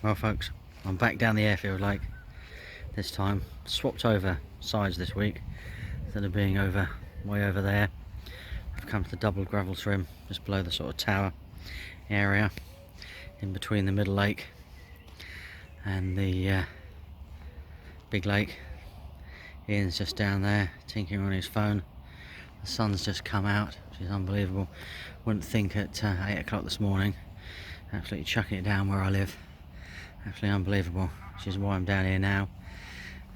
Well folks, I'm back down the airfield lake this time. Swapped over sides this week. Instead of being way over there, I've come to the double gravel trim just below the sort of tower area in between the middle lake and the big lake. Ian's just down there tinkering on his phone. The sun's just come out, which is unbelievable. Wouldn't think at 8 o'clock this morning. Absolutely chucking it down where I live. Absolutely unbelievable, which is why I'm down here now.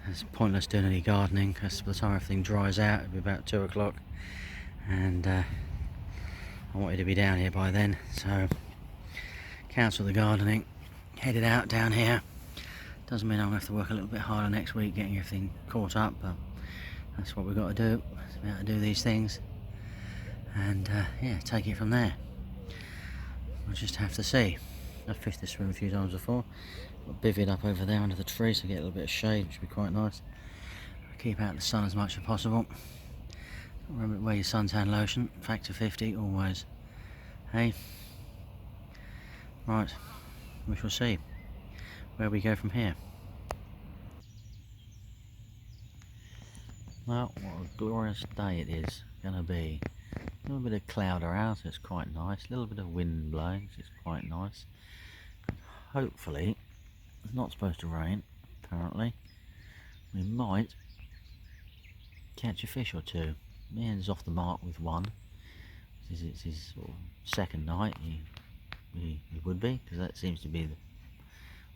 It's pointless doing any gardening because by the time everything dries out it'll be about 2 o'clock, and I wanted to be down here by then, so cancel the gardening, headed out down here. Doesn't mean I'm going to have to work a little bit harder next week getting everything caught up, but that's what we've got to do. We've got to do these things and yeah, take it from there. We'll just have to see. I've fished this swim a few times before. Got bivvied up over there under the tree so I get a little bit of shade, which would be quite nice. Keep out the sun as much as possible. Remember to wear your suntan lotion, factor 50 always. Hey? Right, we shall see where we go from here. Well, what a glorious day it is going to be. A little bit of cloud around, so it's quite nice. A little bit of wind blowing, so it's quite nice. Hopefully, it's not supposed to rain, apparently. We might catch a fish or two. Ian's off the mark with one. It's his sort of second night. He would be, because that seems to be the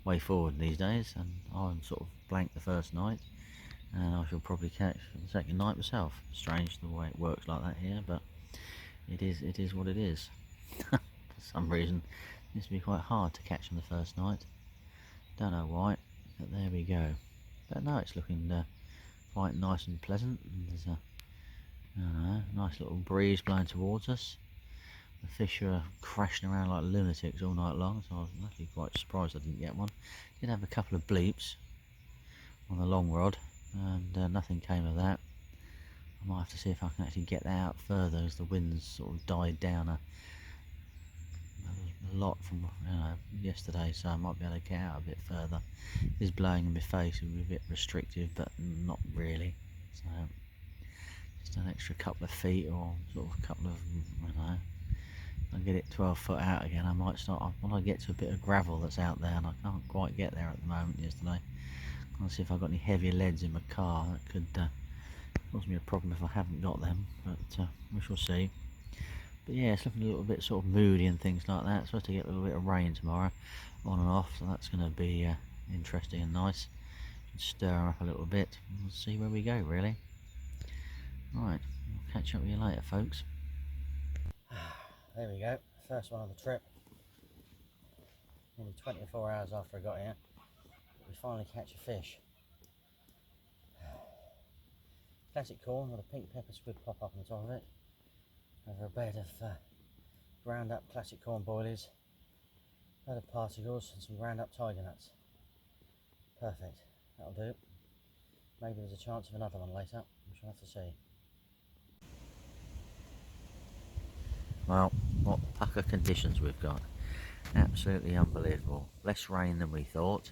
way forward these days. And I'm sort of blank the first night, and I shall probably catch the second night myself. Strange the way it works like that here, but it is what it is. For some reason, it used to be quite hard to catch on the first night. Don't know why, but there we go. But no, it's looking quite nice and pleasant. And there's a I don't know, nice little breeze blowing towards us. The fish are crashing around like lunatics all night long, so I was actually quite surprised I didn't get one. Did have a couple of bleeps on the long rod, and nothing came of that. I might have to see if I can actually get that out further as the winds sort of died down a lot from yesterday, so I might be able to get out a bit further. It is blowing in my face, it would be a bit restrictive, but not really. So just an extra couple of feet, or sort of a couple of, I don't know, if I get it 12 foot out again, I might start, when I get to a bit of gravel that's out there, and I can't quite get there at the moment yesterday. I'll see if I've got any heavier leads in my car that could cause me a problem if I haven't got them, but we shall see. But yeah, it's looking a little bit sort of moody and things like that. It's supposed to get a little bit of rain tomorrow, on and off, so that's going to be interesting and nice. Stir them up a little bit, and we'll see where we go, really. Right, I'll catch up with you later, folks. There we go, first one on the trip. Nearly 24 hours after I got here, we finally catch a fish. Classic corn with a pink pepper squid pop up on the top of it, over a bed of ground up classic corn boilies, a load of particles and some ground up tiger nuts. Perfect, that'll do. Maybe there's a chance of another one later, we shall have to see. Well, what pucker conditions we've got. Absolutely unbelievable. Less rain than we thought.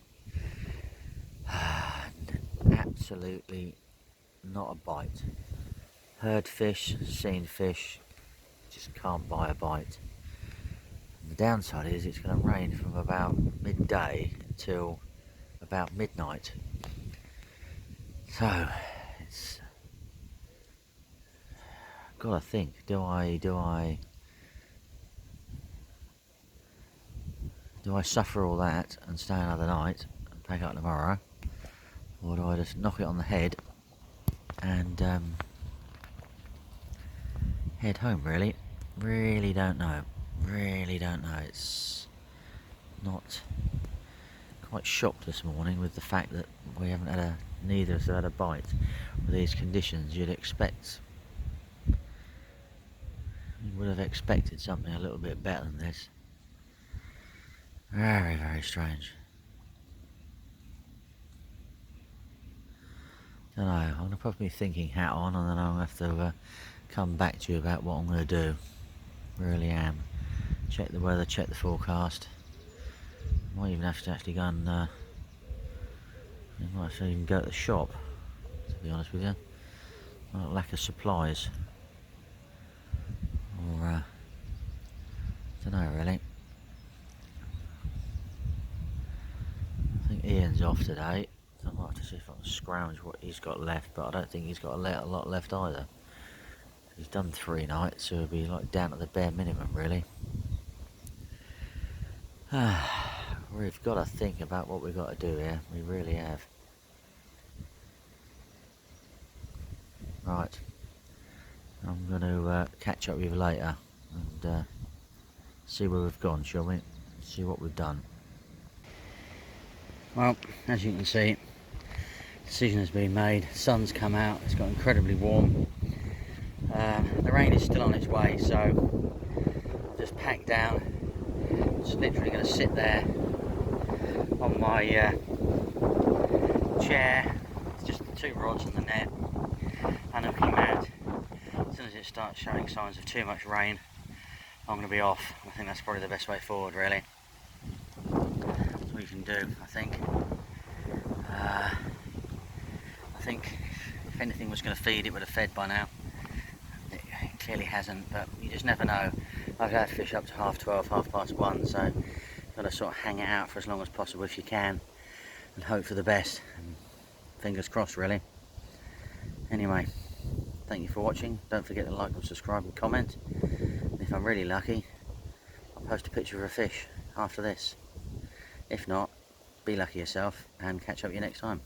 Absolutely not a bite. Heard fish, seen fish, just can't buy a bite. And the downside is it's going to rain from about midday till about midnight. So it's gotta think, do I suffer all that and stay another night and take out tomorrow, or do I just knock it on the head and head home? Really don't know. It's not, quite shocked this morning with the fact that we haven't had neither of us have had a bite. With these conditions, you'd expect, you would have expected something a little bit better than this. Very, very strange. Don't know, I'm going to put my thinking hat on, and then I'll have to come back to you about what I'm going to do. Really am. Check the weather, check the forecast, Might even have to actually go and might have to even go to the shop, to be honest with you. Lack of supplies, or I don't know really. I think Ian's off today, so I might have to see if I can scrounge what he's got left, but I don't think he's got a lot left either. He's done 3 nights, so he'll be like down to the bare minimum really. We've got to think about what we've got to do here, we really have. Right, I'm going to catch up with you later and see where we've gone, shall we? See what we've done. Well, as you can see, decision has been made. Sun's come out, it's got incredibly warm. The rain is still on its way, so I've just packed down. Just literally going to sit there on my chair, just the 2 rods and the net, and looking mat. As soon as it starts showing signs of too much rain, I'm going to be off. I think that's probably the best way forward, really. That's what you can do, I think. I think if anything was going to feed, it would have fed by now. It clearly hasn't, but you just never know. I've had fish up to 12:30, 1:30, so you've got to sort of hang it out for as long as possible if you can, and hope for the best. And fingers crossed, really. Anyway, thank you for watching. Don't forget to like and subscribe and comment. And if I'm really lucky, I'll post a picture of a fish after this. If not, be lucky yourself and catch up with you next time.